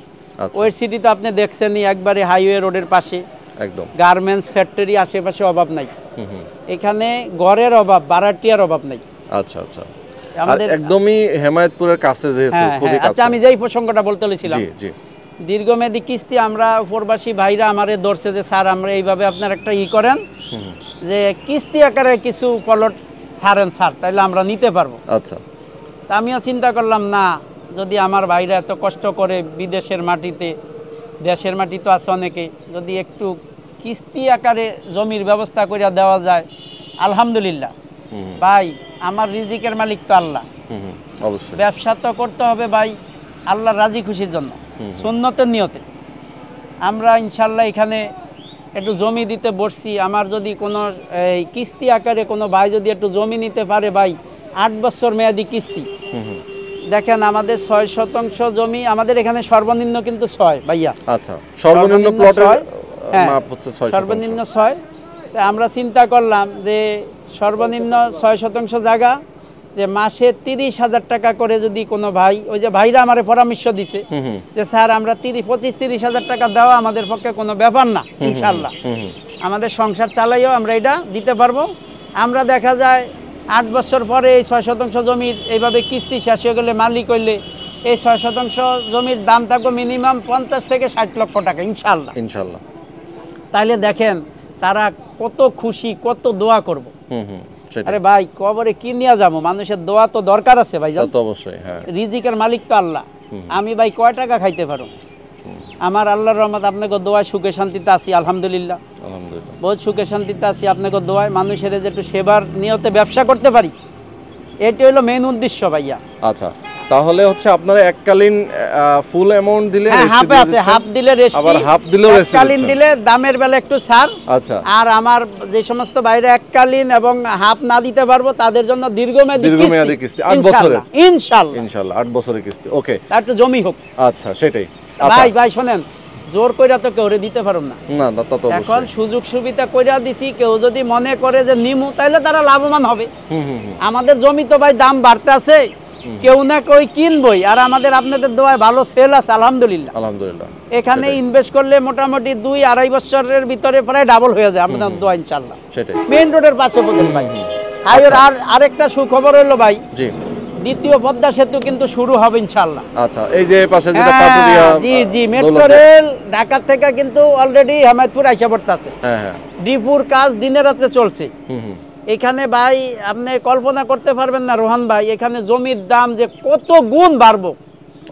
ওয়েস্ট সিটি তো আপনি দেখছেনই, একবারে হাইওয়ে রোডের পাশে, একদম গার্মেন্টস ফ্যাক্টরি আশেপাশে অভাব নাই, এখানে ঘরের অভাব, বারাটিয়ার অভাব নাই। আচ্ছা আচ্ছা, আমাদের একদমই হেমায়েতপুরের কাছে যেহেতু খুবই কাছে। আচ্ছা, আমি যেই প্রসঙ্গটা বলতে বলেছিলাম, জি, দীর্ঘমেয়াদী কিস্তি আমরা প্রবাসী ভাইরা আমারে ধরছে যে স্যার আমরা এইভাবে আপনার একটা করেন যে কিস্তি আকারে কিছু প্লট ছাড়েন স্যার, তাইলে আমরা নিতে পারবো। আচ্ছা, তা আমিও চিন্তা করলাম না, যদি আমার ভাইরা এত কষ্ট করে বিদেশের মাটিতে, দেশের মাটি তো আছে অনেকে, যদি একটু কিস্তি আকারে জমির ব্যবস্থা করে দেওয়া যায় আলহামদুলিল্লাহ। ভাই আমার রিজিকের মালিক তো আল্লাহ, অবশ্যই ব্যবসা তো করতে হবে ভাই আল্লাহর রাজি খুশির জন্য, সুন্নতের নিয়তে। আমরা ইনশাল্লাহ এখানে একটু জমি দিতে বসছি। আমার যদি কোনো এই কিস্তি আকারে কোনো ভাই যদি একটু জমি নিতে পারে ভাই, 8 বছর মেয়াদি কিস্তি। দেখেন আমাদের 6 শতাংশ জমি, আমাদের এখানে সর্বনিম্ন কিন্তু 6 ভাইয়া। আচ্ছা, সর্বনিম্ন প্লটের মাপ হচ্ছে 6 সর্বনিম্ন 6। তো আমরা চিন্তা করলাম যে সর্বনিম্ন 6 শতাংশ জায়গা, যে মাসে 30,000 টাকা করে যদি কোনো ভাই, ওই যে ভাইরা আমারে পরামর্শ দিছে যে স্যার আমরা 25-30,000 টাকা দেওয়া আমাদের পক্ষে কোনো ব্যাপার না, ইনশাল্লাহ আমাদের সংসার চালাইও আমরা এটা দিতে পারবো। আমরা দেখা যায় 8 বছর পরে এই 6 শতাংশ জমির এইভাবে কিস্তি শেষ হয়ে গেলে, মালিক হইলে এই 6 শতাংশ জমির দাম থাকবে মিনিমাম 50 থেকে 60 লক্ষ টাকা ইনশাল্লাহ। ইনশাল্লাহ। তাইলে দেখেন তারা কত খুশি, কত দোয়া করবো। আরে ভাই কবরে কি নিয়ে যাবো, মানুষের দোয়া তো দরকার আছে ভাই, তো অবশ্যই। হ্যাঁ, রিজিকের মালিক তো আল্লাহ। আমি ভাই কয় টাকা খাইতে পারো, আমার আল্লাহর রহমত আপনাকে দোয়ায় সুখে শান্তিতে আছি আলহামদুলিল্লাহ, আলহামদুলিল্লাহ বহুত সুখে শান্তিতে আছি আপনাকে দোয়ায়। মানুষের যে একটু সেবার নিয়তে ব্যবসা করতে পারি, এটি হলো মেইন উদ্দেশ্য ভাইয়া। আচ্ছা, তাহলে হচ্ছে আপনারা এককালীন ফুল অ্যামাউন্ট দিলে হাফ আছে, হাফ দিলে রেস্ট, আবার হাফ দিলেও রেস্ট, এককালীন দিলে দামের বেলা একটু ছাড়। আচ্ছা, আর আমার যে সমস্ত বাইরে এককালীন এবং হাফ না দিতে পারবো তাদের জন্য দীর্ঘমেয়াদী কিস্তি 8 বছরের ইনশাআল্লাহ। ইনশাআল্লাহ 8 বছরের কিস্তি। ওকে, তার একটু জমি হোক। আচ্ছা, সেটাই ভাই ভাই শোনেন, জোর কইরা তো কেউ দিতে পারো না, না তা তো অবশ্যই। এখন সুযোগ সুবিধা কইরা দিছি, কেউ যদি মনে করে যে নিমু তাহলে তারা লাভবান হবে। আমাদের জমি তো ভাই দাম বাড়তে আছে, কেউ না কেউ কিনবই, আর আমাদের আপনাদের দোয়ায় ভালো সেল আছে আলহামদুলিল্লাহ। আলহামদুলিল্লাহ। এখানে ইনভেস্ট করলে মোটামুটি 2-2.5 বছরের ভিতরে প্রায় ডাবল হয়ে যায় আমাদের দোয়া ইনশাআল্লাহ। সেটাই, মেইন রোডের পাশে বলেন ভাই। আর আরেকটা সুখবর হলো ভাই, জি, দ্বিতীয় পদ্মা সেতু কিন্তু শুরু হবে ইনশাআল্লাহ। আচ্ছা, এই যে পাশে যেটা পাটুরিয়া, জি জি, মেট্রো রেল ঢাকা থেকে কিন্তু অলরেডি হেমায়তপুর আইসা পড়তেছে। হ্যাঁ হ্যাঁ, ডিপুর কাজ দিনে রাতে চলছে। এখানে ভাই আপনি কল্পনা করতে পারবেন না রোহান ভাই, এখানে জমির দাম যে কত গুণ বাড়বো,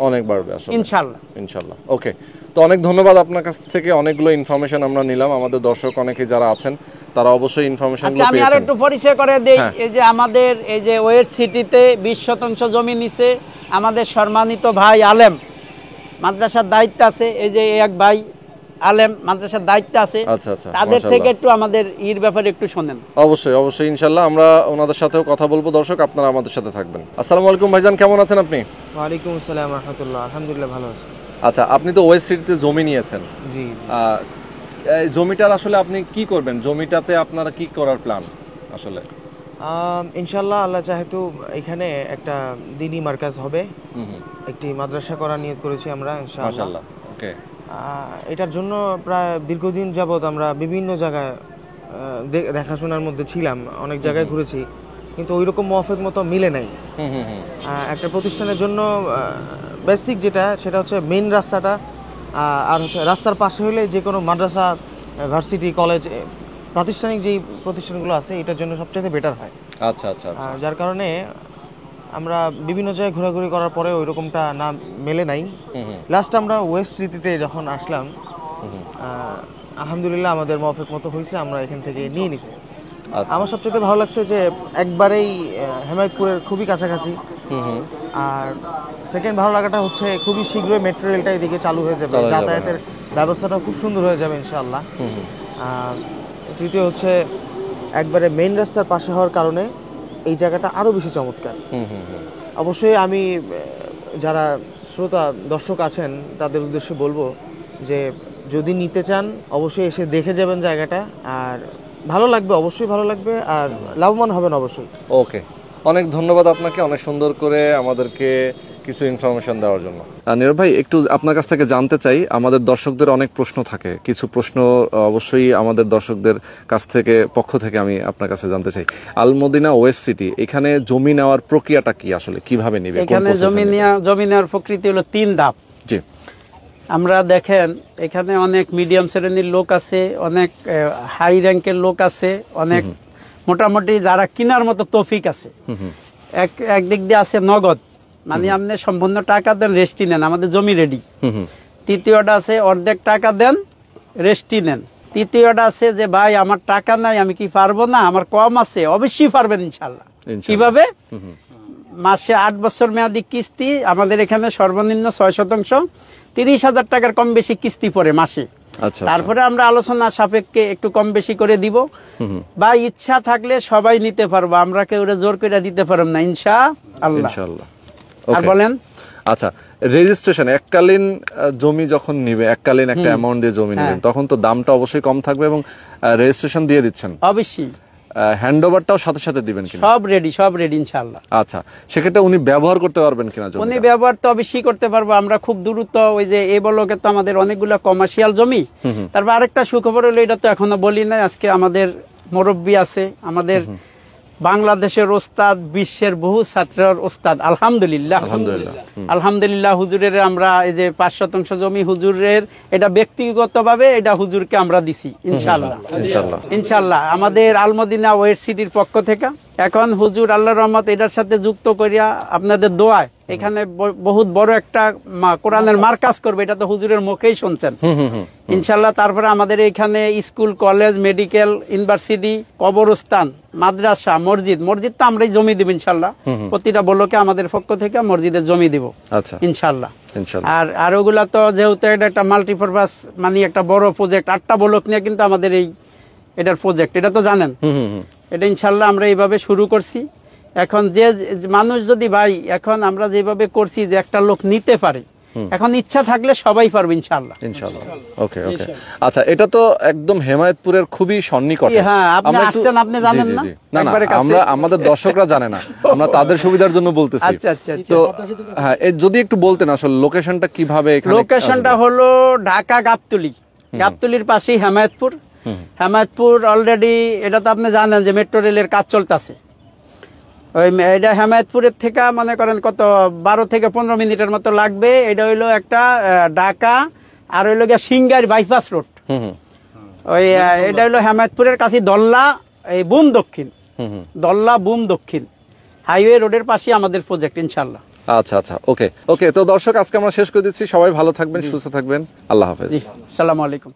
অনেক বাড়বে আসলে ইনশাআল্লাহ। ইনশাআল্লাহ। ওকে, তো অনেক ধন্যবাদ আপনার কাছ থেকে, অনেকগুলো ইনফরমেশন আমরা নিলাম। আমাদের দর্শক অনেকে যারা আছেন তারা অবশ্যই ইনফরমেশনগুলো পেয়েছেন। আমি আর একটু পরিচয় করে দেই। এই যে আমাদের এই যে ওয়েস্ট সিটিতে 20 শতাংশ জমি নিছে আমাদের সম্মানিত ভাই আলেম, মাদ্রাসার দায়িত্ব আছে। এই যে এক ভাই আলেম মাদ্রাসার দায়িত্ব আছে। আচ্ছা আচ্ছা, তাদের থেকে একটু আমাদের এর ব্যাপারে একটু শুনেন। অবশ্যই অবশ্যই, ইনশাআল্লাহ আমরা ওনাদের সাথেও কথা বলবো। দর্শক আপনারা আমাদের সাথে থাকবেন। আসসালামু আলাইকুম ভাইজান, কেমন আছেন আপনি? ওয়ালাইকুম আসসালাম ওয়া রাহমাতুল্লাহ, আলহামদুলিল্লাহ ভালো আছি। আচ্ছা, আপনি তো ওয়েস্ট সিটিতে জমি নিয়েছেন। জি। এই জমিটার আসলে আপনি কি করবেন? জমিটাতে আপনারা কি করার প্ল্যান আসলে? ইনশাআল্লাহ আল্লাহ চাহেতু এখানে একটা দ্বীনি মার্কাজ হবে, একটি মাদ্রাসা করার নিয়ত করেছি আমরা ইনশাআল্লাহ। মাশাআল্লাহ। ওকে, এটার জন্য প্রায় দীর্ঘদিন যাবত আমরা বিভিন্ন জায়গায় দেখাশোনার মধ্যে ছিলাম, অনেক জায়গায় ঘুরেছি, কিন্তু ওই রকম মুওয়াফেক মতো মিলে নাই। একটা প্রতিষ্ঠানের জন্য বেসিক যেটা সেটা হচ্ছে মেইন রাস্তাটা, আর হচ্ছে রাস্তার পাশে হলে যে কোনো মাদ্রাসা, ভার্সিটি, কলেজ, প্রাতিষ্ঠানিক যেই প্রতিষ্ঠানগুলো আছে এটার জন্য সবচেয়ে বেটার হয়। আচ্ছা আচ্ছা, যার কারণে আমরা বিভিন্ন জায়গায় ঘোরাঘুরি করার পরে ওই রকমটা না মেলে নাই। লাস্ট আমরা ওয়েস্ট সিটিতে যখন আসলাম, আলহামদুলিল্লাহ আমাদের মুওয়াফেক মতো হয়েছে, আমরা এখান থেকে নিয়ে নিছি। আমার সবচেয়ে ভালো লাগছে যে একবারেই হেমায়তপুরের খুবই কাছাকাছি, আর সেকেন্ড ভালো লাগাটা হচ্ছে খুবই শীঘ্রই মেট্রো রেলটা এদিকে চালু হয়ে যাবে, যাতায়াতের ব্যবস্থাটা খুব সুন্দর হয়ে যাবে ইনশাআল্লাহ। তৃতীয় হচ্ছে একবারে মেইন রাস্তার পাশে হওয়ার কারণে এই জায়গাটা আরও বেশি চমৎকার। অবশ্যই আমি যারা শ্রোতা দর্শক আছেন তাদের উদ্দেশ্যে বলবো যে যদি নিতে চান অবশ্যই এসে দেখে যাবেন জায়গাটা, আর ভালো লাগবে, অবশ্যই ভালো লাগবে, আর লাভবান হবেন অবশ্যই। ওকে, অনেক ধন্যবাদ আপনাকে, অনেক সুন্দর করে আমাদেরকে কিছু ইনফরমেশন দেওয়ার জন্য। নীরব ভাই, একটু আপনার কাছ থেকে জানতে চাই, আমাদের দর্শকদের অনেক প্রশ্ন থাকে, কিছু প্রশ্ন অবশ্যই আমাদের দর্শকদের কাছ থেকে পক্ষ থেকে আমি আপনার কাছে জানতে চাই। আলমদিনা ওয়েস্ট সিটি, এখানে জমি নেওয়ার প্রক্রিয়াটা কি আসলে, কিভাবে নেবে? এখানে জমি নেওয়ার প্রকৃতি হলো 3 ধাপ। জি, আমরা দেখেন এখানে অনেক মিডিয়াম শ্রেণীর লোক আছে, অনেক হাই র্যাঙ্কের লোক আছে, অনেক মোটামুটি যারা কেনার মতো তৌফিক আছে। একদিক দিয়ে আছে নগদ, মানে আপনি সম্পূর্ণ টাকা দেন, রেস্টি নেন, আমাদের জমি রেডি। তৃতীয়টা আছে অর্ধেক টাকা দেন, রেস্টি নেন। তৃতীয়টা আছে যে ভাই আমার টাকা নাই, আমি কি পারবো না, আমার কম আছে, অবশ্যই পারবেন ইনশাল্লাহ। কিভাবে? মাসে 8 বছর মেয়াদি কিস্তি, আমাদের এখানে সর্বনিম্ন 6%, 30,000 টাকার কম বেশি কিস্তি পড়ে মাসে। তারপরে আমরা আলোচনা সাপেক্ষে একটু কম বেশি করে দিব, বা ইচ্ছা থাকলে সবাই নিতে পারবো, আমরা কেউ জোর করে দিতে পারব না ইনশাআল্লাহ। আর বলেন, আচ্ছা রেজিস্ট্রেশন এককালীন জমি যখন নিবে, এককালীন একটা অ্যামাউন্ট দিয়ে জমি নেবেন, তখন তো দামটা অবশ্যই কম থাকবে এবং রেজিস্ট্রেশন দিয়ে দিচ্ছেন অবশ্যই, হ্যান্ডওভারটাও সাথে সাথে দিবেন কিনা? সব রেডি ইনশাআল্লাহ। আচ্ছা, সেক্ষেত্রে উনি ব্যবহার করতে পারবেন কিনা? উনি ব্যবহার তো অবশ্যই করতে পারবো, আমরা খুব দ্রুত ওই যে এই ব্লকে তো আমাদের অনেকগুলো কমার্শিয়াল জমি। তারপর আরেকটা সুখবর হলো, এটা তো এখনো বলি নাই, আজকে আমাদের মুরব্বী আছে, আমাদের বাংলাদেশের ওস্তাদ, বিশ্বের বহু ছাত্রের ওস্তাদ, আলহামদুলিল্লাহ হুজুরের আমরা এই যে 5% জমি হুজুরের, এটা ব্যক্তিগতভাবে এটা হুজুরকে আমরা দিছি ইনশাআল্লাহ আমাদের আলমদিনা ওয়েস্ট সিটির পক্ষ থেকে। এখন হুজুর আল্লাহর রহমত এটার সাথে যুক্ত করিয়া আপনাদের দোয়ায় এখানে বহুত বড় একটা কোরআনের মার্কাজ করবে, এটা তো হুজুরের মুখেই শুনছেন ইনশাআল্লাহ। তারপরে আমাদের এখানে স্কুল, কলেজ, মেডিকেল, ইউনিভার্সিটি, কবরস্থান, মাদ্রাসা, মসজিদ তো আমরাই জমি দিব ইনশাআল্লাহ। প্রতিটা ব্লকে আমাদের পক্ষ থেকে মসজিদের জমি দিব ইনশাআল্লাহ। আর ওগুলা তো যেহেতু এটা একটা মাল্টিপারপাস, মানে একটা বড় প্রজেক্ট, 8টা ব্লক নিয়ে কিন্তু আমাদের এটার প্রজেক্ট, এটা তো জানেন। এটা ইনশাআল্লাহ আমরা এইভাবে শুরু করছি। এখন যে মানুষ যদি ভাই, এখন আমরা যেভাবে করছি যে একটা লোক নিতে পারে, এখন ইচ্ছা থাকলে সবাই পারবে ইনশাআল্লাহ। ওকে। আচ্ছা, এটা তো একদম হেমায়েতপুরের খুবই সন্নিকটে। হ্যাঁ, আপনি আসছেন, আপনি জানেন না? আমরা আমাদের দর্শকরা জানে না, আমরা তাদের সুবিধার জন্য বলতেছি। আচ্ছা। তো হ্যাঁ, যদি একটু বলতেন আসলে লোকেশনটা কিভাবে? লোকেশনটা হলো ঢাকা গাবতলীর পাশেই হেমায়েতপুর অলরেডি, এটা তো আপনি জানেন যে মেট্রো রেলের কাজ চলতেছে। ওই এটা হেমায়েতপুরের থেকে মনে করেন কত 12 থেকে 15 মিনিটের মতো লাগবে। এটা হইলো একটা ঢাকা, আর হইলো গিয়া সিংগাইর বাইপাস রোড। ওই এটা হইলো হেমায়েতপুরের কাছে দল্লা বুম দক্ষিণ হাইওয়ে রোডের পাশে আমাদের প্রজেক্ট ইনশাআল্লাহ। আচ্ছা, ওকে। তো দর্শক, আজকে আমরা শেষ করে দিচ্ছি। সবাই ভালো থাকবেন, সুস্থ থাকবেন, আল্লাহ হাফেজ। আসসালামু আলাইকুম।